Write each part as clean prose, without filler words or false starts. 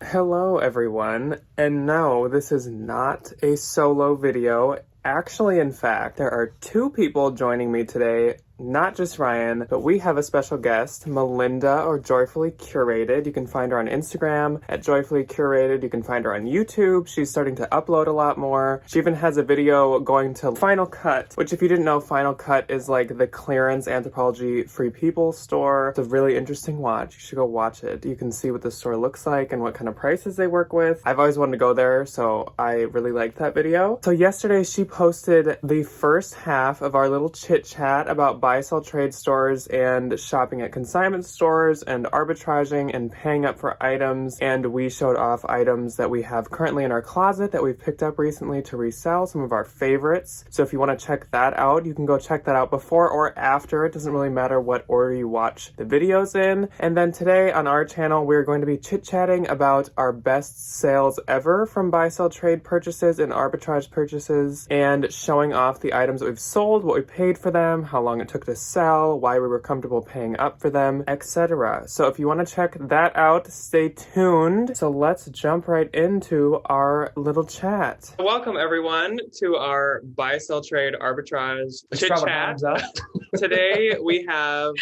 Hello, everyone. And no, this is not a solo video. Actually, in fact, there are two people joining me today. Not just Ryan, but we have a special guest, Melinda, or Joyfully Curated. You can find her on Instagram at Joyfully Curated. You can find her on YouTube. She's starting to upload a lot more. She even has a video going to Final Cut, which if you didn't know, Final Cut is like the clearance Anthropologie Free People store. It's a really interesting watch. You should go watch it. You can see what the store looks like and what kind of prices they work with. I've always wanted to go there, so I really liked that video. So yesterday she posted the first half of our little chit chat about buy-sell trade stores and shopping at consignment stores and arbitraging and paying up for items. And we showed off items that we have currently in our closet that we've picked up recently to resell, some of our favorites. So if you want to check that out, you can go check that out before or after. It doesn't really matter what order you watch the videos in. And then today on our channel, we're going to be chit-chatting about our best sales ever from buy-sell trade purchases and arbitrage purchases, and showing off the items that we've sold, what we paid for them, how long it took to sell, why we were comfortable paying up for them, etc. So if you want to check that out, stay tuned. So let's jump right into our little chat. Welcome everyone to our buy-sell trade arbitrage chit chat. Today we have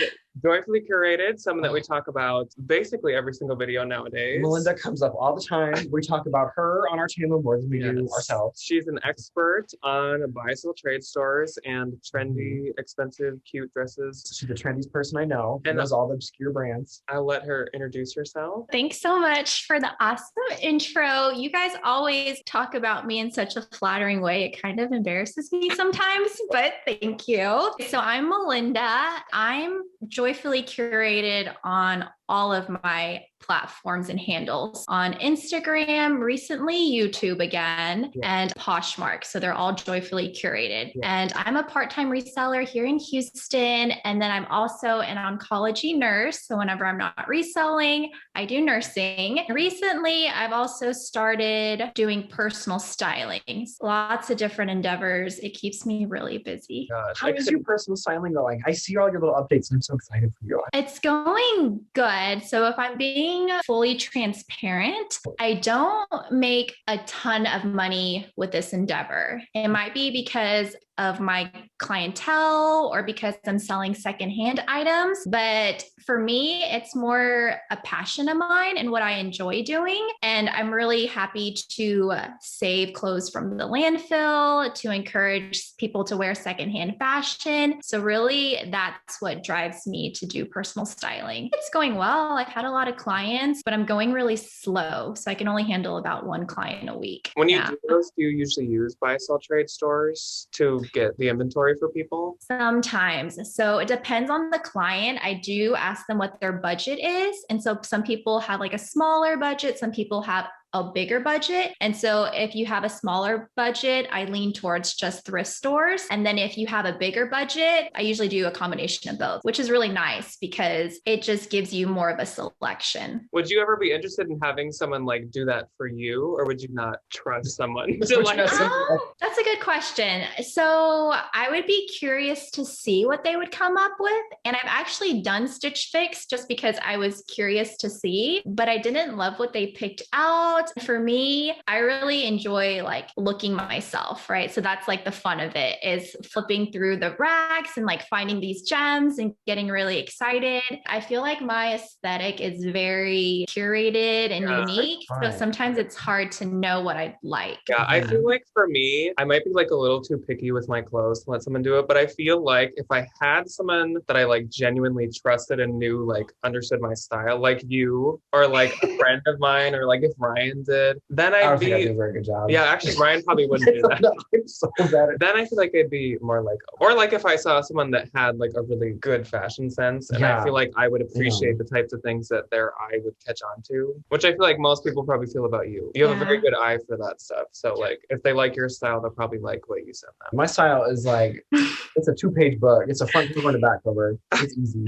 Joyfully Curated, someone that we talk about basically every single video nowadays. Melinda comes up all the time. We talk about her on our channel more than we do ourselves. She's an expert on buy-sell trade stores and trendy, expensive, cute dresses. She's the trendiest person I know. And knows all the obscure brands. I'll let her introduce herself. Thanks so much for the awesome intro. You guys always talk about me in such a flattering way. It kind of embarrasses me sometimes, but thank you. So I'm Melinda. I'm joyfully curated on all of my platforms and handles on Instagram, recently YouTube again, and Poshmark. So they're all joyfully curated. And I'm a part-time reseller here in Houston. And then I'm also an oncology nurse. So whenever I'm not reselling, I do nursing. Recently, I've also started doing personal styling. Lots of different endeavors. It keeps me really busy. How is your personal styling going? I see all your little updates and I'm so excited for you. It's going good. So if I'm being fully transparent, I don't make a ton of money with this endeavor. It might be because of my clientele or because I'm selling secondhand items. But for me, it's more a passion of mine and what I enjoy doing. And I'm really happy to save clothes from the landfill, to encourage people to wear secondhand fashion. So really, that's what drives me to do personal styling. It's going well. I've had a lot of clients, but I'm going really slow. So I can only handle about one client a week. When you do those, do you usually use buy-sell trade stores to get the inventory for people? Sometimes. So it depends on the client. I do ask them what their budget is. And so some people have like a smaller budget. Some people have a bigger budget. And so if you have a smaller budget, I lean towards just thrift stores. And then if you have a bigger budget, I usually do a combination of both, which is really nice because it just gives you more of a selection. Would you ever be interested in having someone like do that for you, or would you not trust someone to like? That's a good question. So I would be curious to see what they would come up with. And I've actually done Stitch Fix just because I was curious to see, but I didn't love what they picked out. For me, I really enjoy like looking myself, right? So that's like the fun of it, is flipping through the racks and like finding these gems and getting really excited. I feel like my aesthetic is very curated and unique. So sometimes it's hard to know what I'd like. Yeah, I feel like for me, I might be like a little too picky with my clothes to let someone do it. But I feel like if I had someone that I like genuinely trusted and knew, like understood my style, like you, or like a friend of mine, or like if Ryan did, then I'd be. I do a very good job. Yeah, actually, Ryan probably wouldn't do that. No, I'm so bad at Then I feel like it'd be more like, or like if I saw someone that had like a really good fashion sense, and I feel like I would appreciate the types of things that their eye would catch on to, which I feel like most people probably feel about you. You have a very good eye for that stuff. So like, if they like your style, they'll probably like what you send them. My style is like, it's a 2-page book. It's a front cover and a back cover. It's easy.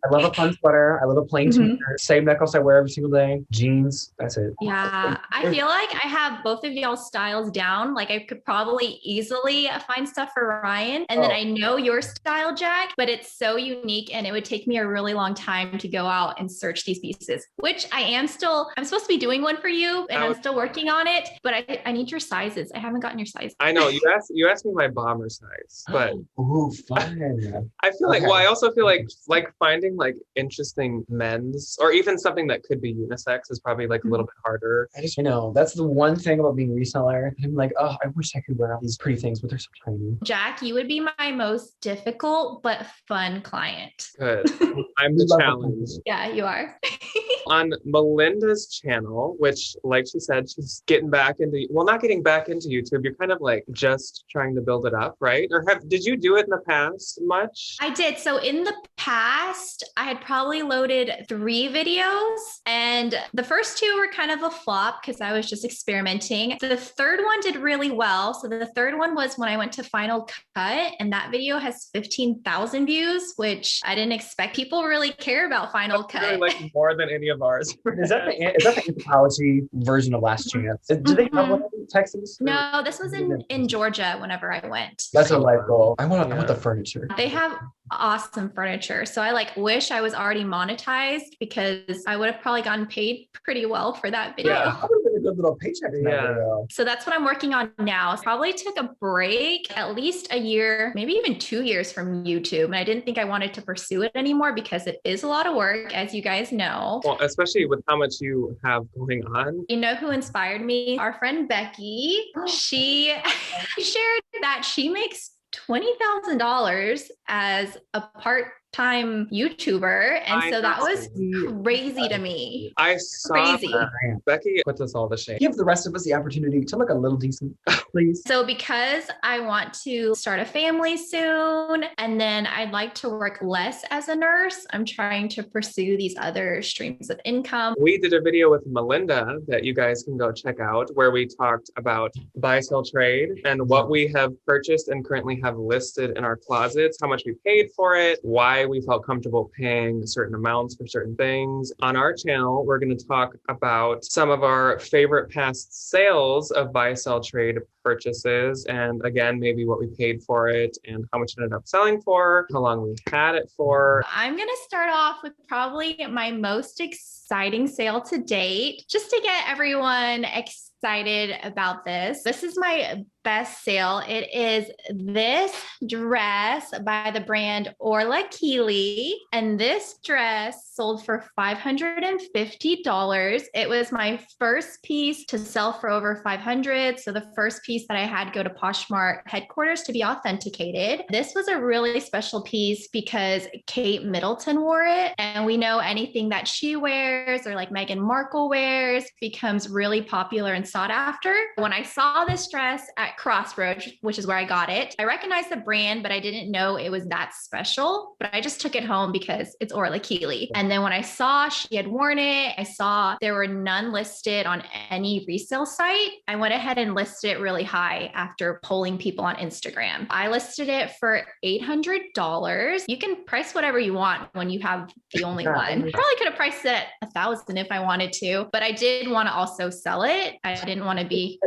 I love a fun sweater. I love a plain t-shirt. Same necklace I wear every single day. Jeans. That's it. Yeah, I feel like I have both of y'all's styles down. Like I could probably easily find stuff for Ryan. And then I know your style, Jack, but it's so unique and it would take me a really long time to go out and search these pieces, which I'm supposed to be doing one for you and I'm still working on it, but I need your sizes. I haven't gotten your size. I know you asked me my bomber size, but ooh, fun. I feel like, well, I also feel like finding like interesting men's or even something that could be unisex is probably like a little bit harder. I know that's the one thing about being a reseller. I'm like, oh, I wish I could wear all these pretty things, but they're so tiny. Jack, you would be my most difficult but fun client. Good. I'm the challenge. Yeah, you are. On Melinda's channel, which like she said, she's getting back into, well, not getting back into YouTube. You're kind of like just trying to build it up, right? Or did you do it in the past much? I did. So in the past, I had probably loaded 3 videos and the first 2 were kind of a flop because I was just experimenting. The third one did really well. So the third one was when I went to Final Cut and that video has 15,000 views, which I didn't expect. People really care about Final Cut. Really like more than any of ours. Is that the anthropology version of Last Chance? Do they have one in Texas? No, this was in Georgia whenever I went. That's a life goal. I want the furniture. They have awesome furniture. So I wish I was already monetized because I would have probably gotten paid pretty well for that video. Yeah, that would have been a good little paycheck. So that's what I'm working on now. Probably took a break, at least a year, maybe even 2 years from YouTube. And I didn't think I wanted to pursue it anymore because it is a lot of work, as you guys know. Well, especially with how much you have going on. You know who inspired me? Our friend Becky. She shared that she makes $20,000 as a part-time YouTuber. And so that was crazy to me. I saw that. Becky puts us all to shame. Give the rest of us the opportunity to look a little decent, please. So because I want to start a family soon, and then I'd like to work less as a nurse, I'm trying to pursue these other streams of income. We did a video with Melinda that you guys can go check out where we talked about buy, sell, trade and what we have purchased and currently have listed in our closets, how much we paid for it, why we felt comfortable paying certain amounts for certain things. On our channel, we're going to talk about some of our favorite past sales of buy, sell, trade purchases. And again, maybe what we paid for it and how much it ended up selling for, how long we had it for. I'm going to start off with probably my most exciting sale to date, just to get everyone excited about this. This is my best sale. It is this dress by the brand Orla Keeley. And this dress sold for $550. It was my first piece to sell for over 500. So the first piece that I had go to Poshmark headquarters to be authenticated. This was a really special piece because Kate Middleton wore it. And we know anything that she wears or like Meghan Markle wears becomes really popular and sought after. When I saw this dress at Crossroads, which is where I got it, I recognized the brand, but I didn't know it was that special. But I just took it home because it's Orla Keeley. And then when I saw she had worn it, I saw there were none listed on any resale site. I went ahead and listed it really high after polling people on Instagram. I listed it for $800. You can price whatever you want when you have the only one. Probably could have priced it at $1,000 if I wanted to, but I did want to also sell it. I didn't want to be,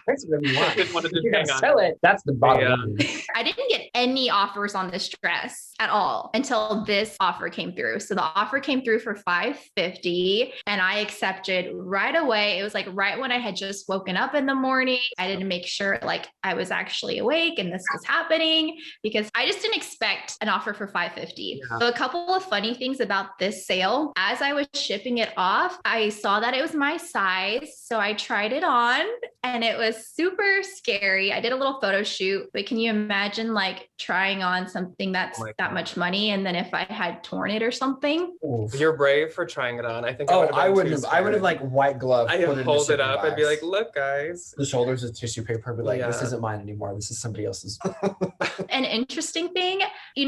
price whatever you want. Didn't want to just You're hang gonna on. sell it. That's the bottom line. I didn't get any offers on this dress at all until this offer came through. So the offer came through for $550 and I accepted right away. It was like right when I had just woken up in the morning. I didn't make sure like I was actually awake and this was happening because I just didn't expect an offer for $550. Yeah. So a couple of funny things about this sale. As I was shipping it off, I saw that it was my size. So I tried it on and it was super scary. I did a little photo shoot, but can you imagine like trying on something that's that much money and then if I had torn it or something? You're brave for trying it on. I think I wouldn't have like white glove. I hold it up. I'd be like, look, guys. The shoulders is tissue paper, but like, this Yeah. isn't mine anymore. This is somebody else's. An interesting thing,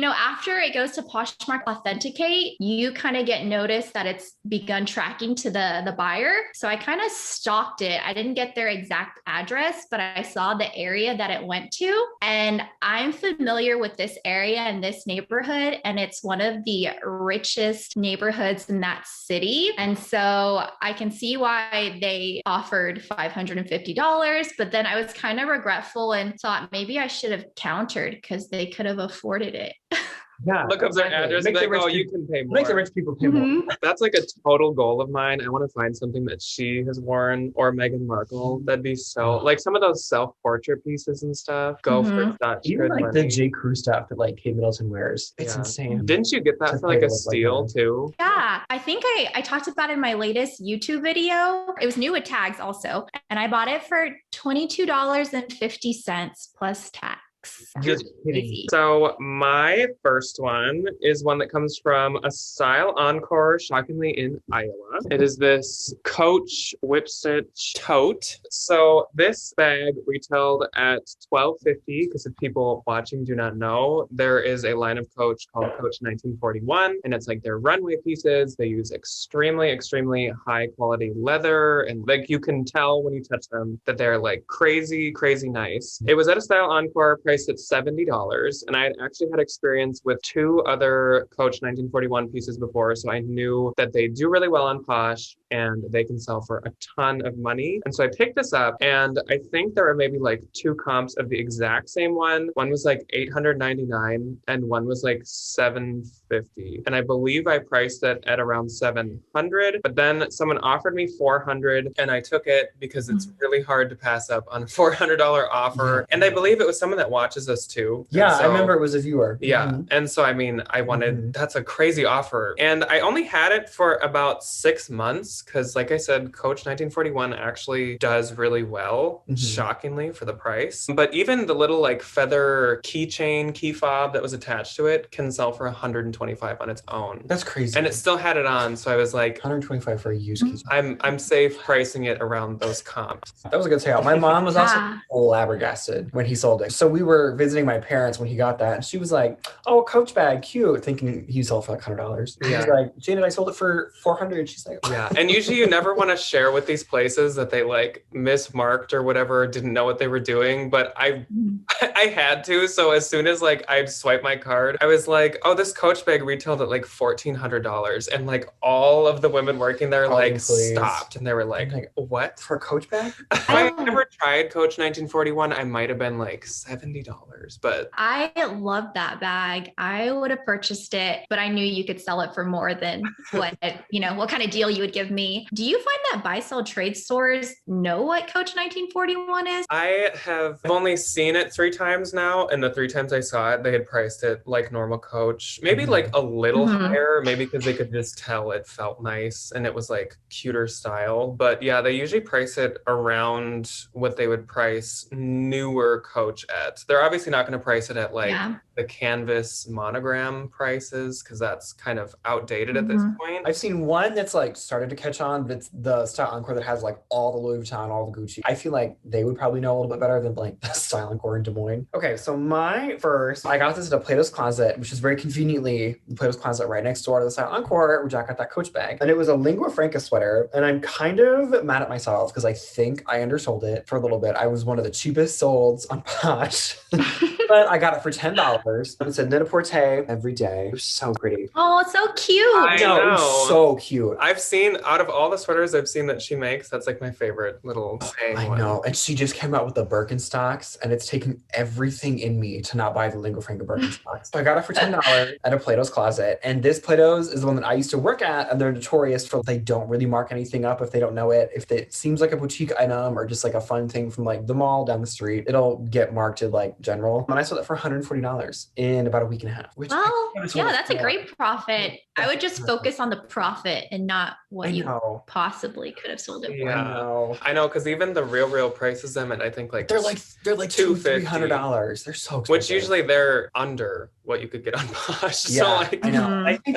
after it goes to Poshmark Authenticate, you kind of get notice that it's begun tracking to the buyer. So I kind of stalked it. I didn't get their exact address, but I saw the area that it went to. And I'm familiar with this area and this neighborhood, and it's one of the richest neighborhoods in that city. And so I can see why they offered $550, but then I was kind of regretful and thought maybe I should have countered because they could have afforded it. Yeah. Look up their address and Make be the like, rich oh, people- you can pay more. Make the rich people pay more. Mhm. That's like a total goal of mine. I want to find something that she has worn or Meghan Markle. That'd be so, like some of those self-portrait pieces and stuff. Go for such Even good like the money. J. Crew stuff that like Kate Middleton wears. It's Yeah. insane. Didn't you get that To for like pay a to look like steal that. too? Yeah, I think I talked about it in my latest YouTube video. It was new with tags also. And I bought it for $22.50 plus tax. Just kidding. Easy. So my first one is one that comes from a Style Encore, shockingly in Iowa. It is this Coach whip stitch tote. So this bag retailed at $12.50 because if people watching do not know, there is a line of Coach called Coach 1941, and it's like their runway pieces. They use extremely, extremely high quality leather, and like you can tell when you touch them that they're like crazy, crazy nice. It was at a Style Encore priced at $70, and I had actually had experience with two other Coach 1941 pieces before, so I knew that they do really well on Posh and they can sell for a ton of money. And so I picked this up, and I think there were maybe like two comps of the exact same one. One was like $899 and one was like $750, and I believe I priced it at around $700, but then someone offered me $400 and I took it because it's really hard to pass up on a $400 offer. And I believe it was someone that watches us too. Yeah, And so, I remember it was a viewer. yeah. Mhm. And so, I mean, I wanted, Mhm. that's a crazy offer. And I only had it for about 6 months because, like I said, Coach 1941 actually does really well, shockingly, for the price. But even the little like feather keychain, key fob that was attached to it can sell for $125 on its own. That's crazy. And it still had it on. So I was like, $125 for a used key. I'm safe pricing it around those comps. That was a good sale. My mom was also Yeah. flabbergasted when he sold it. So we were visiting my parents when he got that, and she was like, "Oh, Coach bag, cute," thinking he sold for like $100. Yeah. He's like, "Janet, I sold it for $400." She's like, Yeah. And usually you never want to share with these places that they like mismarked or whatever, didn't know what they were doing. But I had to. So as soon as like I'd swipe my card, I was like, oh, this Coach bag retailed at like $1,400. And like all of the women working there All the like employees. stopped and they were like, I'm like, what? for a Coach bag? If I ever tried Coach 1941, I might have been like $70. But I love that bag. I would have purchased it, but I knew you could sell it for more than what kind of deal you would give me. Do you find that buy sell trade stores know what Coach 1941 is? I've only seen it 3 times now, and the 3 times I saw it, they had priced it like normal Coach, maybe like a little higher, maybe because they could just tell it felt nice and it was like cuter style. But yeah, they usually price it around what they would price newer Coach at. They're obviously not going to price it at like the canvas monogram prices because that's kind of outdated at this point. I've seen one that's like started to catch on, but it's the Style Encore that has like all the Louis Vuitton, all the Gucci. I feel like they would probably know a little bit better than like the Style Encore in Des Moines. Okay, so my first, I got this at a Plato's Closet, which is very conveniently the Plato's Closet right next door to the Style Encore, where Jack got that Coach bag. And it was a Lingua Franca sweater, and I'm kind of mad at myself because I think I undersold it for a little bit. I was one of the cheapest solds on Posh. But I got it for $10. It said Net-a-Porter every day. It was so pretty. Oh, it's so cute. I It know. was so cute. I've seen, out of all the sweaters I've seen that she makes, that's like my favorite little saying I one. know. And she just came out with the Birkenstocks, and it's taken everything in me to not buy the Lingua Franca Birkenstocks. So I got it for $10 at a Plato's Closet. And this Plato's is the one that I used to work at, and they're notorious for they don't really mark anything up if they don't know it. If it seems like a boutique item or just like a fun thing from like the mall down the street, it'll get marked to like general. And I sold it for $140 in about a week and a half. Which Well, yeah, that's a great profit. I would just focus on the profit and not what you possibly could have sold it for. Yeah, I know, because even the real prices them at I think like they're like $200-$300. They're so expensive. Which usually they're under what you could get on Posh. Yeah, so like, I know. I think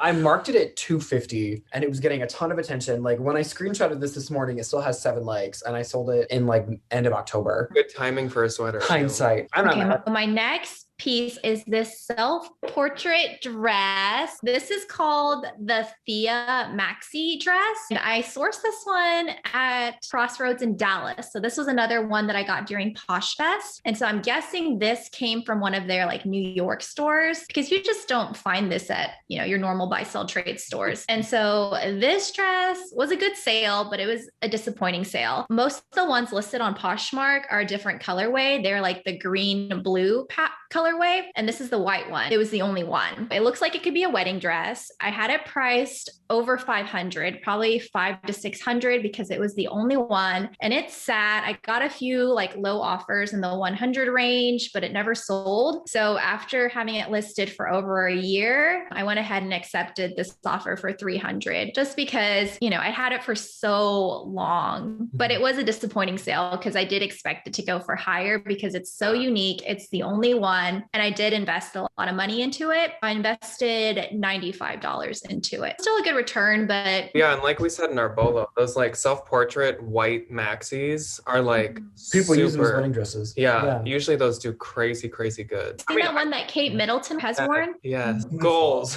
I marked it at $250 and it was getting a ton of attention. Like when I screenshotted this morning, it still has 7 likes and I sold it in like end of October. Good timing for a sweater. Hindsight. I'm not mad. My next piece is this self-portrait dress. This is called the Thea Maxi dress. And I sourced this one at Crossroads in Dallas. So this was another one that I got during Posh Fest. And so I'm guessing this came from one of their like New York stores because you just don't find this at, you know, your normal buy sell trade stores. And so this dress was a good sale, but it was a disappointing sale. Most of the ones listed on Poshmark are a different colorway. They're like the green blue colorway, and this is the white one. It was the only one. It looks like it could be a wedding dress. I had it priced over $500, probably $500 to $600 because it was the only one, and it sat. I got a few like low offers in the 100 range, but it never sold. So after having it listed for over a year, I went ahead and accepted this offer for $300 just because, you know, I had it for so long, but it was a disappointing sale because I did expect it to go for higher because it's so unique. It's the only one. And I did invest a lot of money into it. I invested $95 into it. Still a good return, but yeah. And like we said in our bolo, those like self-portrait white maxis are like people use them as wedding dresses. Yeah. Usually those do crazy good. Isn't that one that Kate Middleton has worn? Yes. Goals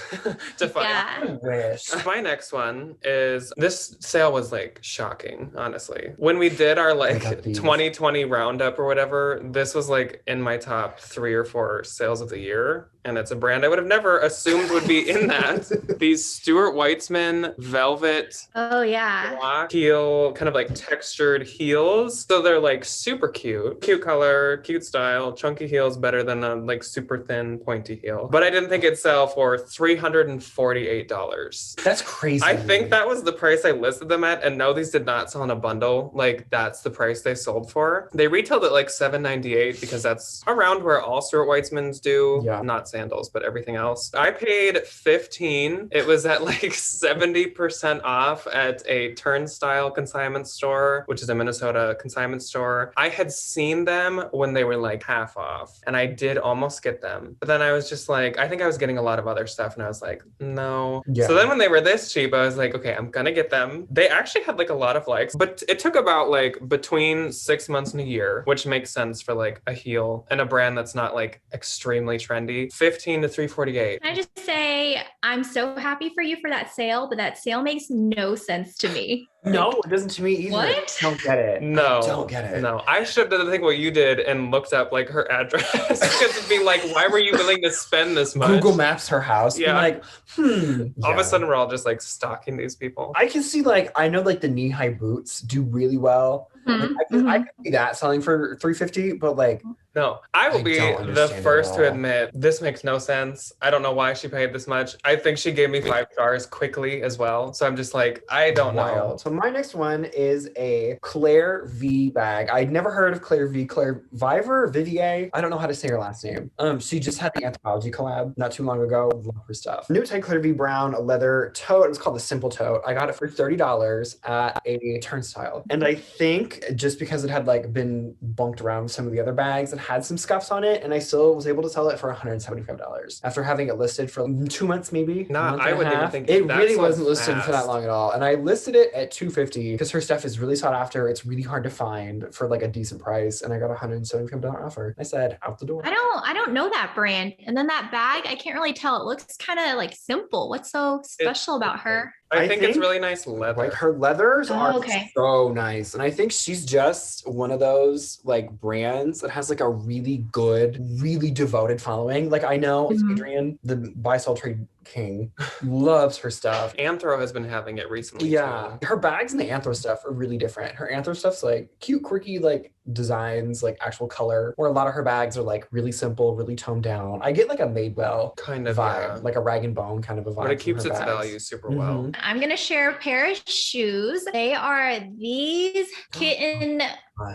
to find. Yeah. I wish. My next one is, this sale was like shocking, honestly. When we did our like 2020 roundup or whatever, this was like in my top 3 or 4 sales of the year, and it's a brand I would have never assumed would be in that. These Stuart Weitzman velvet black heel, kind of like textured heels. So they're like super cute color, cute style. Chunky heels better than a like super thin pointy heel, but I didn't think it'd sell for $348. That's crazy. I think that was the price I listed them at, and no, these did not sell in a bundle. Like that's the price they sold for. They retailed at like $798 because that's around where all Stuart Weitzmans do. Not sandals, but everything else. I paid $15. It was at like 70% off at a Turnstile consignment store, which is a Minnesota consignment store. I had seen them when they were like half off, and I did almost get them. But then I was just like, I think I was getting a lot of other stuff, and I was like, no. So then when they were this cheap, I was like, okay, I'm gonna get them. They actually had like a lot of likes, but it took about like between 6 months and a year, which makes sense for like a heel and a brand that's not like extremely trendy. $15 to $348. Can I just say, I'm so happy for you for that sale, but that sale makes no sense to me. No, it doesn't to me either. What? Don't get it. No. Don't get it. No. I should have done, I think, what you did and looked up like her address. Because it'd be like, why were you willing to spend this much? Google Maps her house. Yeah. Like, All of a sudden we're all just like stalking these people. I can see like, I know like the knee-high boots do really well. Like, I could see that selling for $350, but like, no, I will be the first to admit this makes no sense. I don't know why she paid this much. I think she gave me 5 stars quickly as well. So I'm just like, I don't know. So my next one is a Claire V bag. I'd never heard of Claire V. Claire Vivier. I don't know how to say her last name. She just had the Anthropology collab not too long ago. Love her stuff. New type Claire V brown, a leather tote. It was called the Simple Tote. I got it for $30 at a Turnstile. And I think just because it had like been bunked around with some of the other bags, it had some scuffs on it, and I still was able to sell it for $175 after having it listed for 2 months, maybe. I wouldn't even think it really wasn't listed for that long at all. And I listed it at $250 because her stuff is really sought after. It's really hard to find for like a decent price, and I got a $175 offer. I said, out the door. I don't know that brand. And then that bag, I can't really tell. It looks kind of like simple. What's so special about her? I think it's really nice leather. Like her leathers are so nice. And I think she's just one of those like brands that has like a really good, really devoted following. Like I know Adrian, the buy sell trade king, loves her stuff. Anthro has been having it recently. Yeah. Her bags and the Anthro stuff are really different. Her Anthro stuff's like cute, quirky, like designs, like actual color, where a lot of her bags are like really simple, really toned down. I get like a Madewell kind of vibe, like a rag and bone kind of a vibe. But it keeps its value super well. I'm going to share a pair of shoes. They are these kitten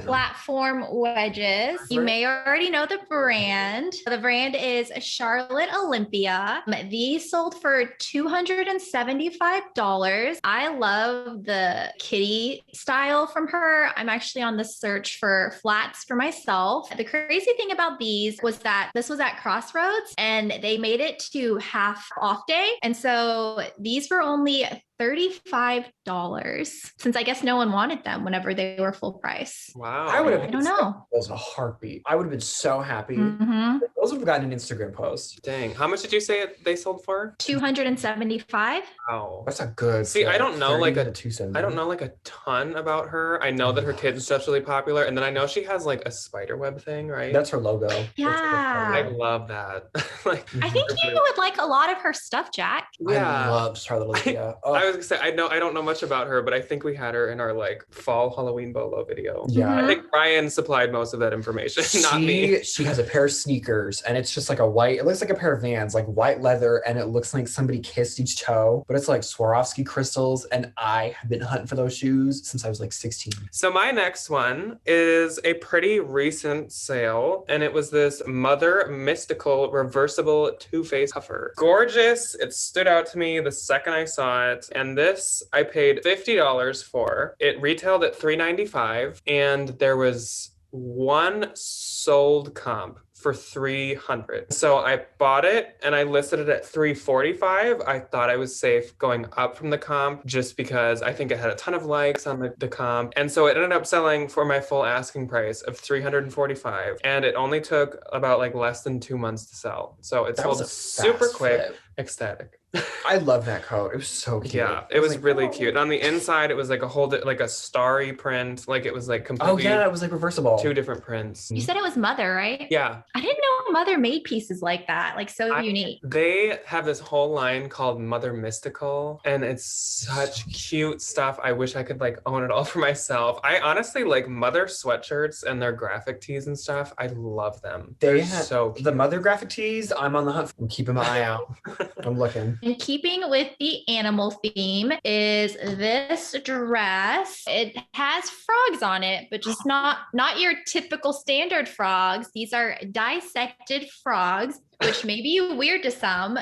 platform wedges. You may already know the brand. The brand is Charlotte Olympia. These sold for $275. I love the kitty style from her. I'm actually on the search for flats for myself. The crazy thing about these was that this was at Crossroads and they made it to half off day. And so these were only $35 since I guess no one wanted them whenever they were full price. Wow. I would have. I don't know. Those a heartbeat. I would have been so happy. Those would have gotten an Instagram post. Dang. How much did you say they sold for? $275. Wow. That's a good. See, I don't know like a 270. I don't know like a ton about her. I know that her kids stuff's really popular, and then I know she has like a spider web thing, right? That's her logo. Yeah. I love that. Like, I think you would like a lot of her stuff, Jack. I love Charlotte Olympia. I was gonna say I don't know much about her, but I think we had her in our like fall Halloween bolo video. Yeah. I think Ryan supplied most of that information, not me. She has a pair of sneakers and it's just like it looks like a pair of Vans, like white leather, and it looks like somebody kissed each toe, but it's like Swarovski crystals, and I have been hunting for those shoes since I was like 16. So my next one is a pretty recent sale, and it was this Mother Mystical reversible two-face puffer. Gorgeous. It stood out to me the second I saw it, and this I paid $50 for. It retailed at $395, and there was one sold comp for $300. So I bought it and I listed it at $345. I thought I was safe going up from the comp just because I think it had a ton of likes on the comp. And so it ended up selling for my full asking price of $345. And it only took about like less than 2 months to sell. So it sold super quick. Flip. Ecstatic. I love that coat. It was so cute. Yeah, it was really cute. And on the inside, it was like a starry print. Like it was like completely. Oh yeah, it was like reversible. 2 different prints. You said it was Mother, right? Yeah. I didn't know Mother made pieces like that. Like so unique. They have this whole line called Mother Mystical, and it's such cute stuff. I wish I could like own it all for myself. I honestly like Mother sweatshirts and their graphic tees and stuff. I love them. They're so cute. The Mother graphic tees. I'm on the hunt. I'm keeping my eye out. I'm looking. In keeping with the animal theme is this dress. It has frogs on it, but just not your typical standard frogs. These are dissected frogs, which may be weird to some,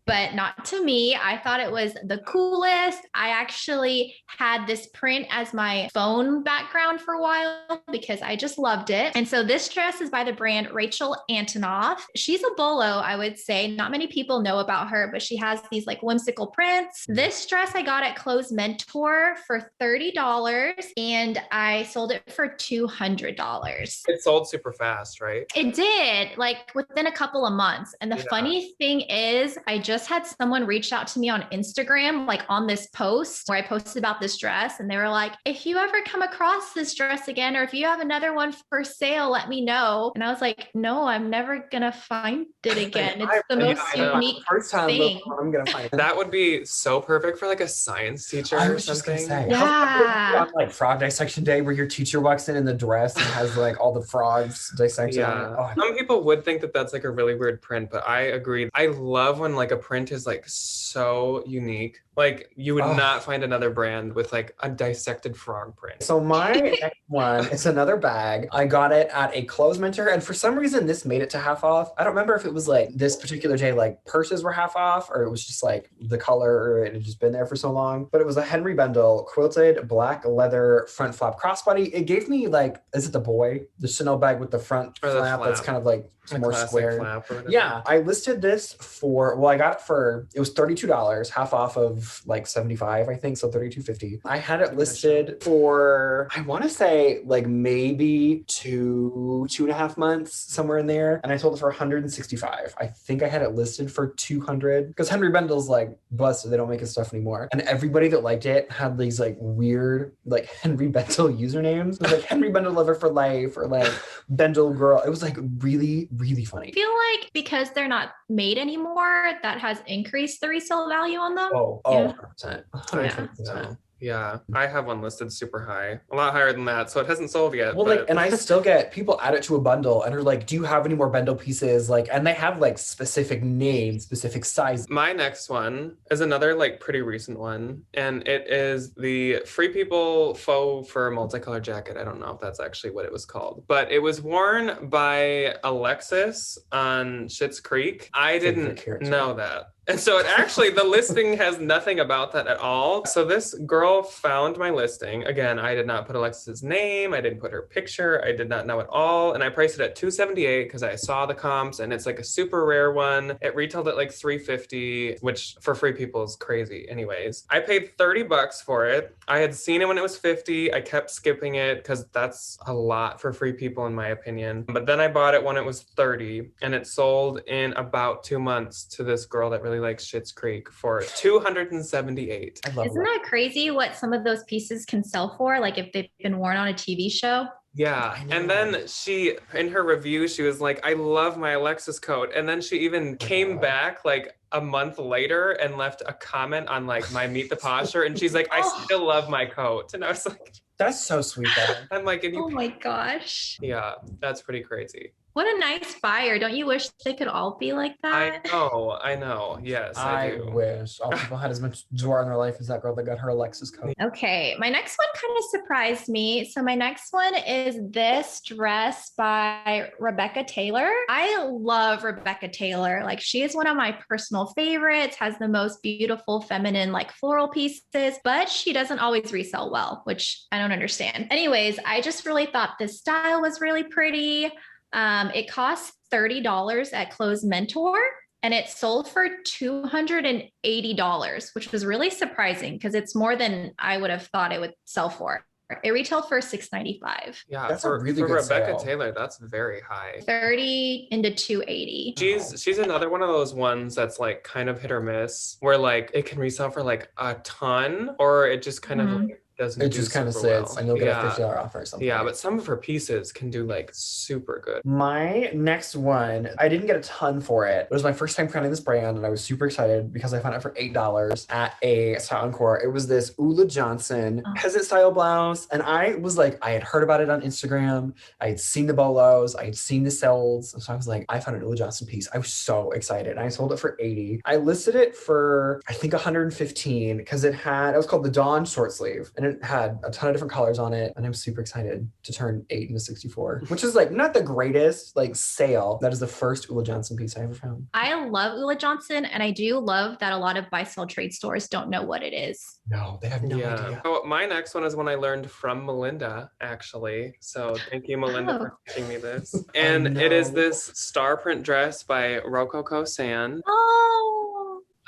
but not to me. I thought it was the coolest. I actually had this print as my phone background for a while because I just loved it. And so this dress is by the brand Rachel Antonoff. She's a bolo, I would say. Not many people know about her, but she has these like whimsical prints. This dress I got at Clothes Mentor for $30 and I sold it for $200. It sold super fast, right? It did, like within a couple of months. And the funny thing is, I just had someone reach out to me on Instagram, like on this post where I posted about this dress. And they were like, if you ever come across this dress again, or if you have another one for sale, let me know. And I was like, no, I'm never going to find it again. It's the most unique thing. I'm going to find it. That would be so perfect for like a science teacher or something. Yeah. On like frog dissection day where your teacher walks in the dress and has like all the frogs dissected. Yeah. Oh, Some people would think that that's like a really weird print, but I agree. I love when like a print is like so unique. Like you would not find another brand with like a dissected frog print. So my next one, it's another bag. I got it at a Clothes Mentor, and for some reason this made it to half off. I don't remember if it was like this particular day, like purses were half off, or it was just like the color, or it had just been there for so long. But it was a Henry Bendel quilted black leather front flap crossbody. It gave me like, is it the Chanel bag with the front flap that's kind of like more square? Yeah, I listed this for, well, I got it for, it was $32, half off of like 75, I think, so $32.50. I had it listed for, I want to say like maybe 2.5 months, somewhere in there, and I sold it for $165. I think I had it listed for $200 because Henry Bendel's like busted, they don't make his stuff anymore, and everybody that liked it had these like weird like Henry Bendel usernames. It was like Henry Bendel lover for life, or like Bendel girl. It was like really funny. I feel like because they're not made anymore, that has increased the resale value on them. Oh, Yeah. 100%. Yeah. 100%. Yeah, I have one listed super high, a lot higher than that, so it hasn't sold yet. Well, but... like, and I still get people add it to a bundle and are like, do you have any more bundle pieces? Like, and they have like specific names, specific sizes. My next one is another like pretty recent one, and it is the Free People Faux Fur multicolored jacket. I don't know if that's actually what it was called, but it was worn by Alexis on Schitt's Creek. I didn't know that. And so it actually, the listing has nothing about that at all. So this girl found my listing. Again, I did not put Alexis's name. I didn't put her picture. I did not know at all. And I priced it at $278 because I saw the comps and it's like a super rare one. It retailed at like $350, which for Free People is crazy anyways. I paid $30 for it. I had seen it when it was $50. I kept skipping it because that's a lot for Free People in my opinion. But then I bought it when it was $30 and it sold in about 2 months to this girl that really likes Schitt's Creek for $278. Isn't that crazy what some of those pieces can sell for? Like if they've been worn on a TV show? Yeah. And then she, in her review, she was like, I love my Alexis coat. And then she even came back like a month later and left a comment on like my Meet the Posture. And she's like, I still love my coat. And I was like, that's so sweet though. I'm like, and you, oh my gosh. Yeah, that's pretty crazy. What a nice buyer. Don't you wish they could all be like that? I know. Yes, I do. Wish all people had as much joy in their life as that girl that got her Alexis coat. Okay, my next one kind of surprised me. So my next one is this dress by Rebecca Taylor. I love Rebecca Taylor. Like she is one of my personal favorites, has the most beautiful feminine like floral pieces, but she doesn't always resell well, which I don't understand. Anyways, I just really thought this style was really pretty. It cost $30 at Clothes Mentor and it sold for $280, which was really surprising because it's more than I would have thought it would sell for. It retailed for $695. Yeah, that's for, a really for good Rebecca sale. Taylor, that's very high. 30 into 280. She's another one of those ones that's like kind of hit or miss, where like it can resell for like a ton, or it just kind of like doesn't. It just kind of sits, and you'll get a $50 offer or something. Yeah, but some of her pieces can do like super good. My next one, I didn't get a ton for it. It was my first time finding this brand, and I was super excited because I found it for $8 at a Style Encore. It was this Lula Johnson peasant style blouse, and I was like, I had heard about it on Instagram. I had seen the bolos, I had seen the sales, and so I was like, I found a Lula Johnson piece. I was so excited, and I sold it for $80. I listed it for I think $115 because it was called the Dawn short sleeve, and it had a ton of different colors on it, and I'm super excited to turn 8 into 64, which is like not the greatest like sale. That is the first Lula Johnson piece I ever found. I love Lula Johnson, and I do love that a lot of buy-sell trade stores don't know what it is. No, they have no idea. So my next one is one I learned from Melinda, actually. So thank you, Melinda, for teaching me this. And it is this star print dress by Rococo Sand. Oh.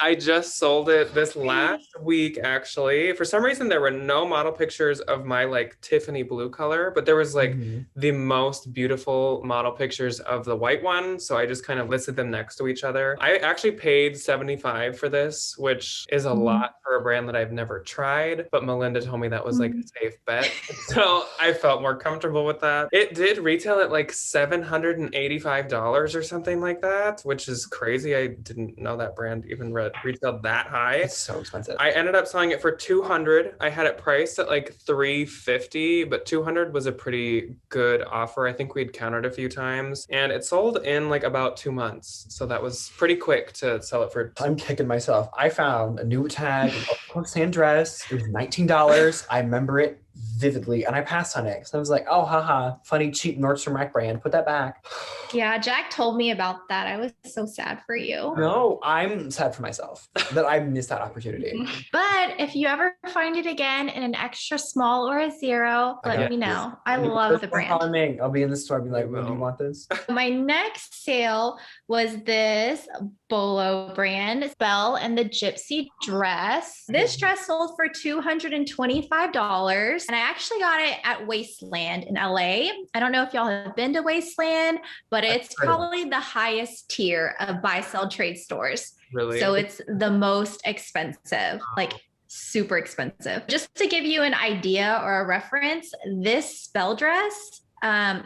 I just sold it this last week, actually. For some reason, there were no model pictures of my like Tiffany blue color, but there was like the most beautiful model pictures of the white one. So I just kind of listed them next to each other. I actually paid $75 for this, which is a lot for a brand that I've never tried. But Melinda told me that was like a safe bet. So I felt more comfortable with that. It did retail at like $785 or something like that, which is crazy. I didn't know that brand even retailed that high. It's so expensive. I ended up selling it for $200. I had it priced at like $350, but $200 was a pretty good offer. I think we'd countered a few times, and it sold in like about 2 months. So that was pretty quick to sell it for. I'm kicking myself. I found a new tag, a sand dress. It was $19. I remember it vividly, and I passed on it. So I was like, oh, haha, funny, cheap Nordstrom Rack brand. Put that back. Yeah, Jack told me about that. I was so sad for you. No, I'm sad for myself that I missed that opportunity. But if you ever find it again in an extra small or a zero, let me know. I love the brand. I'll be in the store. I'll be like, well, do you want this? My next sale was this Bolo brand, Belle and the Gypsy dress. This dress sold for $225, and I actually got it at Wasteland in LA. I don't know if y'all have been to Wasteland, but it's probably the highest tier of buy-sell trade stores. Really? So it's the most expensive, like super expensive. Just to give you an idea or a reference, this Belle dress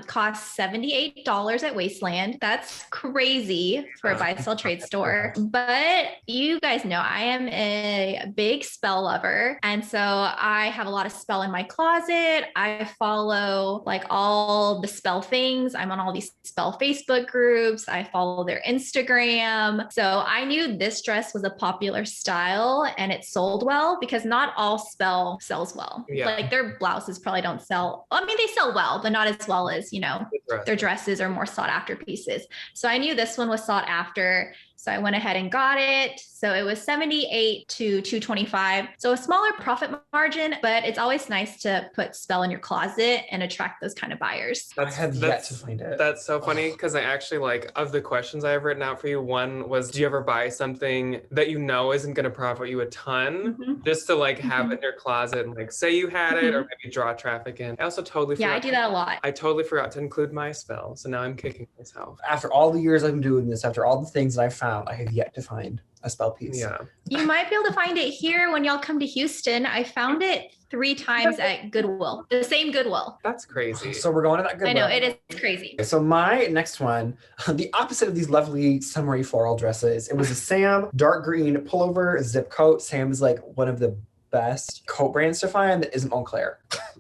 cost $78 at Weitzman. That's crazy for a buy sell trade store. But you guys know I am a big spell lover. And so I have a lot of spell in my closet. I follow like all the spell things. I'm on all these spell Facebook groups. I follow their Instagram. So I knew this dress was a popular style and it sold well because not all spell sells well. Yeah. Like their blouses probably don't sell. I mean, they sell well, but not as well as, their dresses are more sought after pieces. So I knew this one was sought after. So I went ahead and got it. So it was 78 to 225. So a smaller profit margin, but it's always nice to put spell in your closet and attract those kind of buyers. I have yet to find it. That's so funny because I actually of the questions I have written out for you, one was, do you ever buy something that you know isn't going to profit you a ton just to have it in your closet and say you had it or maybe draw traffic in? I also totally forgot. Yeah, I do that a lot. I totally forgot to include my spell. So now I'm kicking myself. After all the years I've been doing this, after all the things that I've found, I have yet to find a spell piece. Yeah. You might be able to find it here when y'all come to Houston. I found it 3 times at Goodwill, the same Goodwill. That's crazy. So we're going to that Goodwill. I know, it is crazy. So my next one, the opposite of these lovely summery floral dresses, it was a Sam dark green pullover zip coat. Sam is one of the best coat brands to find that isn't Montclair.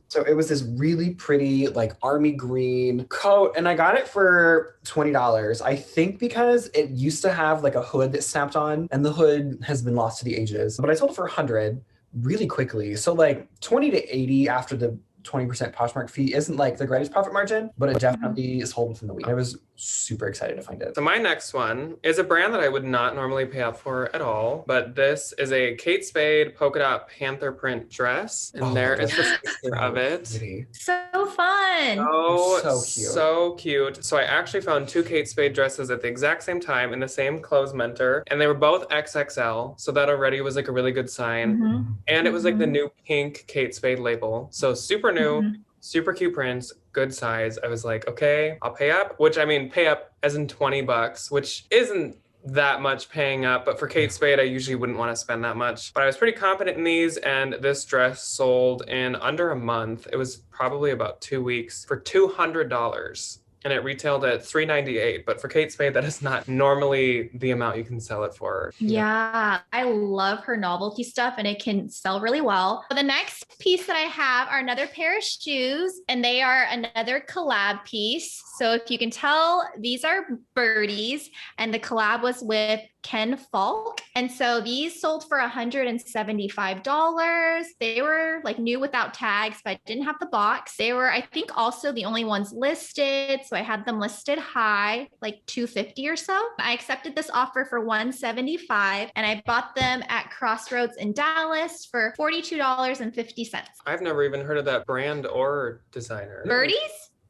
So it was this really pretty army green coat and I got it for $20. I think because it used to have a hood that snapped on and the hood has been lost to the ages. But I sold it for $100 really quickly. So 20 to 80 after the 20% Poshmark fee isn't the greatest profit margin, but it definitely is sold within the week. I was super excited to find it. So my next one is a brand that I would not normally pay up for at all, but this is a Kate Spade polka dot panther print dress, and there is the picture of it. So fun. Oh, so cute. So cute. So I actually found 2 Kate Spade dresses at the exact same time in the same clothes mentor, and they were both XXL. So that already was a really good sign. And it was the new pink Kate Spade label. So super new, super cute prints, good size. I was like, okay, I'll pay up, which I mean, pay up as in $20, which isn't that much paying up, but for Kate Spade, I usually wouldn't want to spend that much. But I was pretty confident in these, and this dress sold in under a month. It was probably about 2 weeks for $200. And it retailed at $398, but for Kate Spade, that is not normally the amount you can sell it for. Yeah, I love her novelty stuff and it can sell really well. The next piece that I have are another pair of shoes and they are another collab piece. So if you can tell, these are Birdies and the collab was with Ken Falk. And so these sold for $175. They were new without tags, but I didn't have the box. They were, I think, also the only ones listed. So I had them listed high, $250 or so. I accepted this offer for $175 and I bought them at Crossroads in Dallas for $42.50. I've never even heard of that brand or designer. Birdies?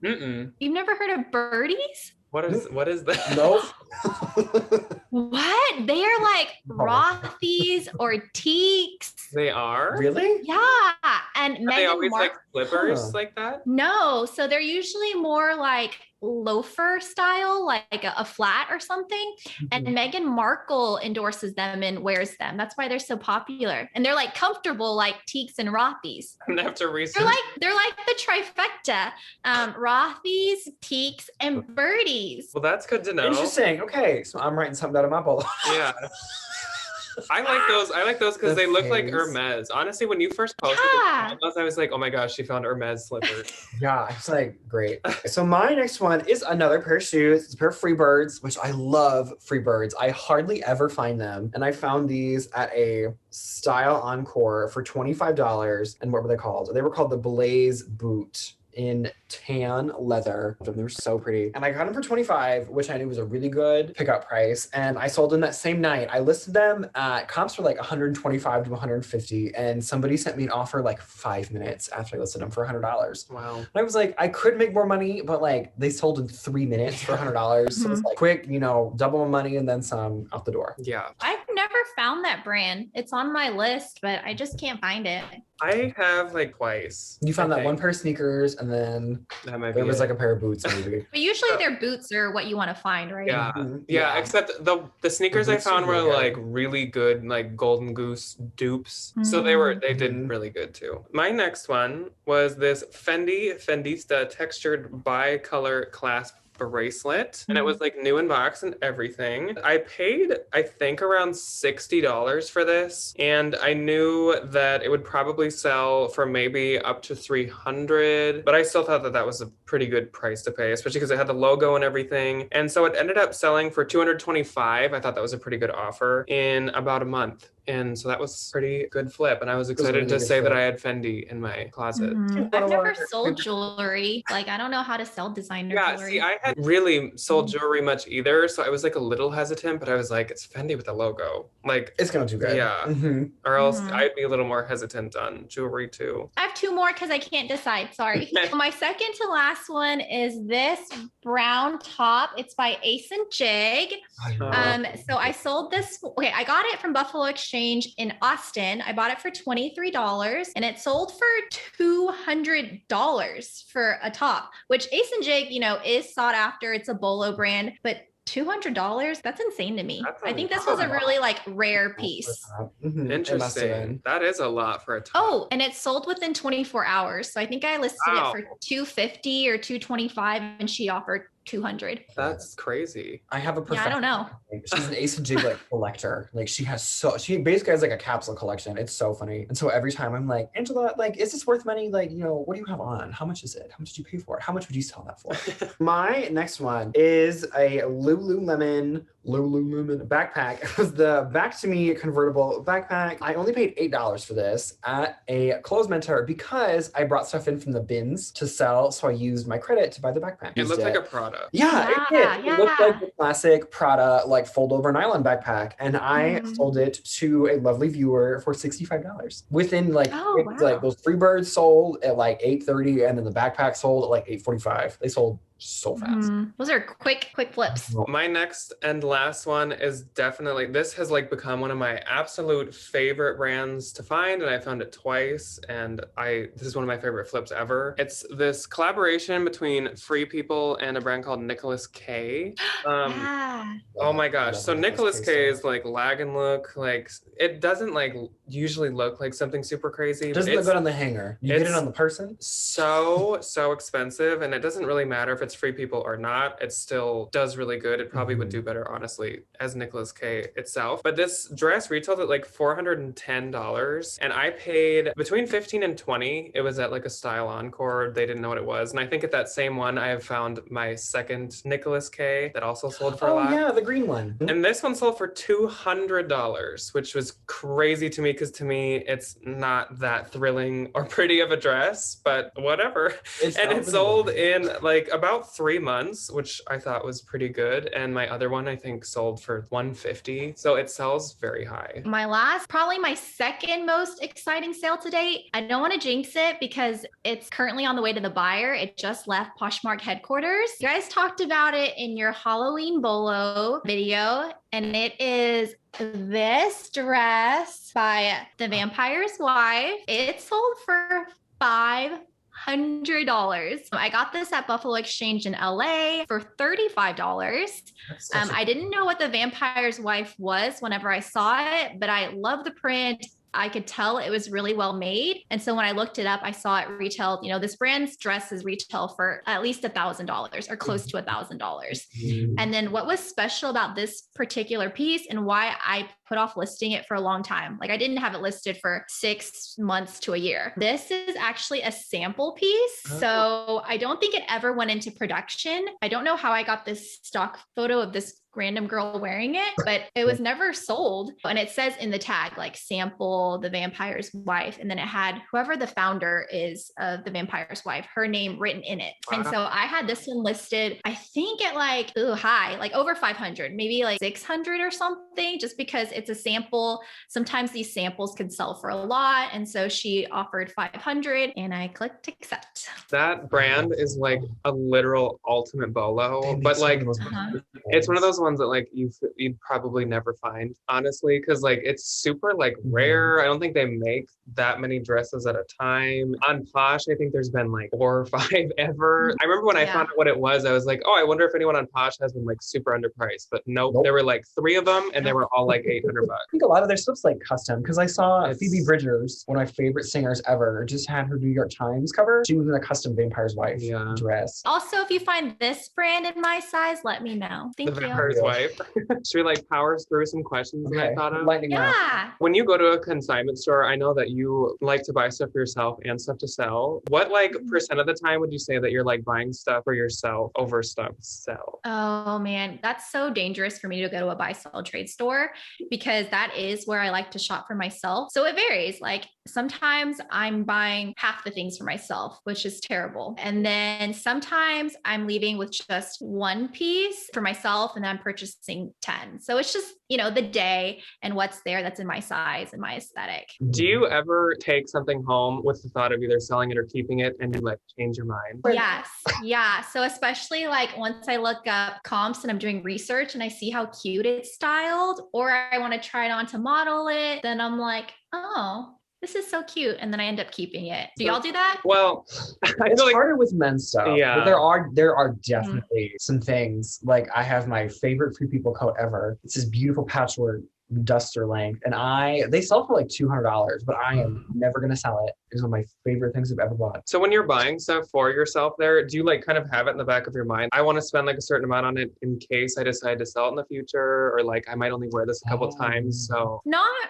Mm-mm. You've never heard of Birdies? What is that? Nope. What? They are Rothy's or Teaks. They are? Really? Yeah. And Are they always slippers like that? No. So they're usually more loafer style, a flat or something. And Meghan Markle endorses them and wears them. That's why they're so popular. And they're comfortable like Teaks and Rothy's. I'm gonna have to research. They're like the trifecta. Rothy's, Teaks, and Birdies. Well, that's good to know. Interesting. Okay, so I'm writing something down in my bullet. Yeah. I like those because they look like Hermes. Honestly, when you first posted those, I was like, oh my gosh, she found Hermes slippers. Yeah, it's great. So my next one is another pair of shoes. It's a pair of Freebirds, which I love Freebirds. I hardly ever find them. And I found these at a Style Encore for $25. And what were they called? They were called the Blaze Boot in tan leather. They were so pretty. And I got them for $25, which I knew was a really good pickup price. And I sold them that same night. I listed them at comps for $125 to $150. And somebody sent me an offer 5 minutes after I listed them for $100. Wow. And I was like, I could make more money, but they sold in 3 minutes for $100. So it's quick, double my money and then some out the door. Yeah. I've never found that brand. It's on my list, but I just can't find it. I have like twice. You found I that one think. pair of sneakers, and then That might be there was it. like a pair of boots, maybe. But usually their boots are what you want to find, right? Yeah. Mhm. Yeah, except the sneakers I boots are found were really like good. really good, like Golden Goose dupes. So they did really good too. My next one was this Fendista textured bicolor clasp bracelet, and it was like new in box and everything. I paid, I think, around $60 for this, and I knew that it would probably sell for maybe up to 300, but I still thought that that was a pretty good price to pay, especially because it had the logo and everything. And so it ended up selling for 225. I thought that was a pretty good offer in about a month. And so that was pretty good flip. And I was excited really to good say that flip. I had Fendi in my closet. I've never sold jewelry. Like, I don't know how to sell designer jewelry. See, I hadn't really sold jewelry much either. So I was like a little hesitant, but I was like, it's Fendi with a logo. Like, It's gonna do good. yeah. Or else I'd be a little more hesitant on jewelry too. I have two more because I can't decide. Sorry. My second to last one is this brown top. It's by Ace and Jig. So I sold this. Okay, I got it from Buffalo Exchange in Austin. I bought it for $23 and it sold for $200 for a top, which Ace and Jig, you know, is sought after. It's a bolo brand, but $200, that's insane to me. I think this was a really like rare piece. Interesting. That is a lot for a top. Oh, and it sold within 24 hours. So I think I listed it for $250 or $225 and she offered $200. That's crazy. I have a Yeah, I don't know. She's an Ace and Jig like collector. Like she basically has like a capsule collection. It's so funny. And so every time I'm like, Angela, like, is this worth money? Like, you know, what do you have on? How much is it? How much did you pay for it? How much would you sell that for? My next one is a Lululemon backpack. It was the Back to Me convertible backpack. I only paid $8 for this at a clothes mentor because I brought stuff in from the bins to sell. So I used my credit to buy the backpack. It looked like a Prada. Yeah, it did. It looked like the classic Prada, like fold over nylon backpack. And I sold it to a lovely viewer for $65. Within like, like those free birds sold at like 8:30 and then the backpack sold at like 8:45. They sold so fast. Those are quick flips. My next and last one is definitely, this has like become one of my absolute favorite brands to find, and I found it twice, and this is one of my favorite flips ever. It's this collaboration between Free People and a brand called Nicholas K. Oh my gosh. So Nicholas K is like lag and look, like it doesn't like usually look like something super crazy. It doesn't look good on the hanger. You get it on the person? So expensive, and it doesn't really matter if it's Free People or not. It still does really good. It probably would do better, honestly, as Nicholas K itself. But this dress retailed at like $410, and I paid between $15 and $20. It was at like a Style Encore. They didn't know what it was. And I think at that same one, I have found my second Nicholas K that also sold for a lot. Oh yeah, the green one. And this one sold for $200, which was crazy to me because to me, it's not that thrilling or pretty of a dress, but whatever. And it sold in like about 3 months, which I thought was pretty good. And my other one, I think, sold for $150. So it sells very high. My last, probably my second most exciting sale to date. I don't want to jinx it because it's currently on the way to the buyer. It just left Poshmark headquarters. You guys talked about it in your Halloween Bolo video, and it is this dress by the Vampire's Wife. It sold for $500. I got this at Buffalo Exchange in LA for $35. I didn't know what the Vampire's Wife was whenever I saw it, but I love the print. I could tell it was really well made. And so when I looked it up, I saw it retailed, you know, this brand's dresses retail for at least $1,000 or close to $1,000. And then what was special about this particular piece and why I put off listing it for a long time, like I didn't have it listed for 6 months to a year. This is actually a sample piece. So I don't think it ever went into production. I don't know how I got this stock photo of this random girl wearing it, but it was never sold. And it says in the tag, like sample the Vampire's Wife. And then it had whoever the founder is of the Vampire's Wife, her name written in it. And so I had this one listed, I think at like, high, like over 500, maybe like 600 or something, just because it's a sample. Sometimes these samples can sell for a lot. And so she offered 500 and I clicked accept. That brand is like a literal ultimate bolo, but like it's one of those ones that like you'd probably never find, honestly, because like it's super like rare. I don't think they make that many dresses at a time. On Posh, I think there's been like 4 or 5 ever. I remember when I found out what it was, I was like, oh, I wonder if anyone on Posh has been like super underpriced. But nope. There were like 3 of them, and they were all like $800. I think a lot of their stuff's like custom, because I saw Phoebe Bridgers, one of my favorite singers ever, just had her New York Times cover. She was in a custom Vampire's Wife dress. Also, if you find this brand in my size, let me know. Thank you. The Vampire's Wife. Should we like power through some questions that I thought of? Lightning round. When you go to a consignment store, I know that you like to buy stuff for yourself and stuff to sell. What like percent of the time would you say that you're like buying stuff for yourself over stuff to sell? Oh man, that's so dangerous for me to go to a buy sell trade store, because that is where I like to shop for myself. So it varies. Like sometimes I'm buying half the things for myself, which is terrible. And then sometimes I'm leaving with just one piece for myself and then I'm purchasing 10. So it's just, you know, the day and what's there that's in my size and my aesthetic. Do you ever take something home with the thought of either selling it or keeping it and you like change your mind? Yes. Yeah. So especially like once I look up comps and I'm doing research and I see how cute it's styled, or I want to try it on to model it, then I'm like, oh, this is so cute. And then I end up keeping it. Do y'all do that? Well, it's harder with men's stuff. Yeah. But there are definitely some things. Like I have my favorite Free People coat ever. It's this beautiful patchwork duster length. And they sell for like $200, but I am never going to sell it. It's one of my favorite things I've ever bought. So when you're buying stuff for yourself there, do you like kind of have it in the back of your mind? I want to spend like a certain amount on it in case I decide to sell it in the future, or like I might only wear this a couple times. So not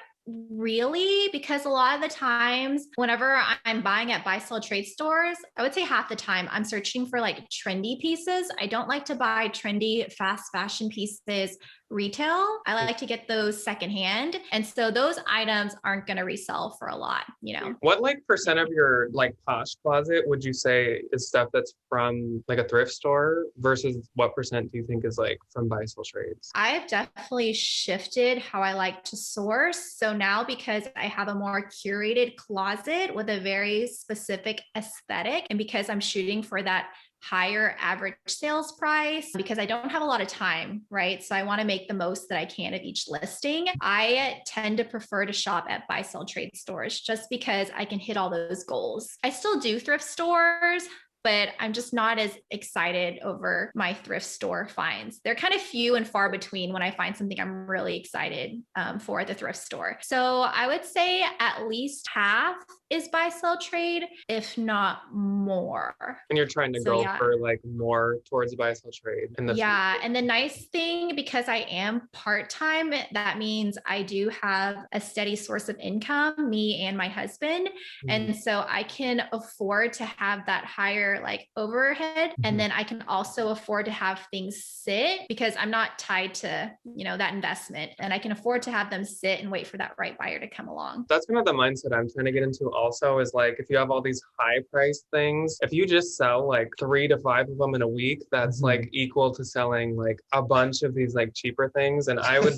really, because a lot of the times whenever I'm buying at buy sell trade stores, I would say half the time I'm searching for like trendy pieces. I don't like to buy trendy fast fashion pieces retail. I like to get those secondhand. And so those items aren't going to resell for a lot, you know. What like percent of your like Posh closet would you say is stuff that's from like a thrift store versus what percent do you think is like from buy sell trades? I've definitely shifted how I like to source. So now, because I have a more curated closet with a very specific aesthetic, and because I'm shooting for that higher average sales price, because I don't have a lot of time, right? So I want to make the most that I can of each listing. I tend to prefer to shop at buy sell trade stores just because I can hit all those goals. I still do thrift stores, but I'm just not as excited over my thrift store finds. They're kind of few and far between when I find something I'm really excited for at the thrift store. So I would say at least half is buy sell trade, if not more. And you're trying to go for like more towards buy sell trade in the future. And the nice thing, because I am part-time, that means I do have a steady source of income, me and my husband. And so I can afford to have that higher like overhead. And then I can also afford to have things sit, because I'm not tied to, you know, that investment, and I can afford to have them sit and wait for that right buyer to come along. That's kind of the mindset I'm trying to get into also, is like, if you have all these high priced things, if you just sell like 3 to 5 of them in a week, that's like equal to selling like a bunch of these like cheaper things. And I would,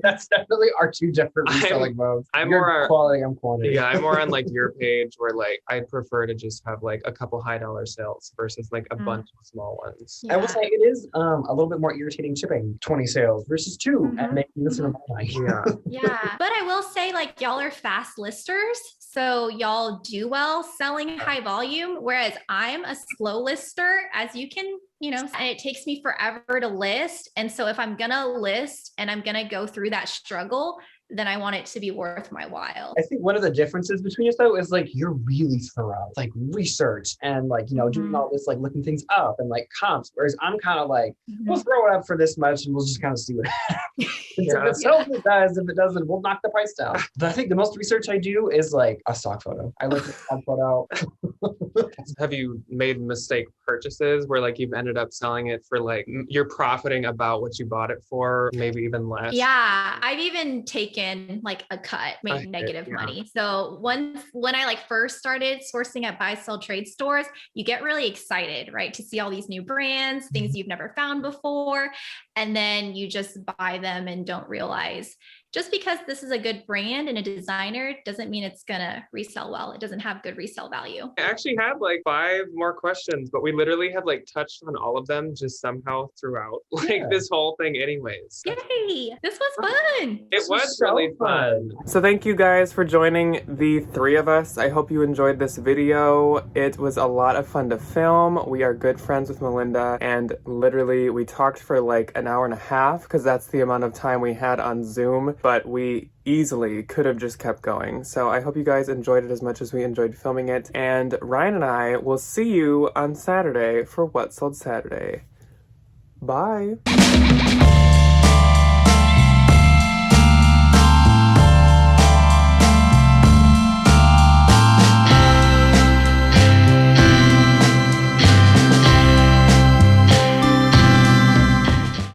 that's definitely our two different reselling modes. I'm more quality, I'm quantity. Yeah. I'm more on like your page, where like, I'd prefer to just have like a couple high dollar sales versus like a bunch of small ones. I will say it is a little bit more irritating shipping 20 sales versus 2 and making this in a month. Yeah. But I will say, like, y'all are fast listers, so y'all do well selling high volume, whereas I'm a slow lister, as you can, you know, and it takes me forever to list. And so if I'm gonna list and I'm gonna go through that struggle, then I want it to be worth my while. I think one of the differences between us though is like you're really thorough, like research and like, you know, doing all this, like looking things up and like comps. Whereas I'm kind of like, we'll throw it up for this much and we'll just kind of see what happens. If it sells, it does. If it doesn't, we'll knock the price down. But I think the most research I do is like a stock photo. I look at the stock photo. Have you made mistake purchases where like you've ended up selling it for like you're profiting about what you bought it for, maybe even less? Yeah, I've even taken like a cut, made negative money. So when I like first started sourcing at buy sell trade stores, you get really excited, right? To see all these new brands, things you've never found before. And then you just buy them and don't realize just because this is a good brand and a designer doesn't mean it's gonna resell well. It doesn't have good resale value. I actually had like 5 more questions, but we literally have like touched on all of them just somehow throughout like this whole thing anyways. Yay! This was fun. It was really fun. So thank you guys for joining the 3 of us. I hope you enjoyed this video. It was a lot of fun to film. We are good friends with Melinda, and literally we talked for like an hour and a half because that's the amount of time we had on Zoom, but we easily could have just kept going. So I hope you guys enjoyed it as much as we enjoyed filming it, and Ryan and I will see you on Saturday for What Sold Saturday. Bye.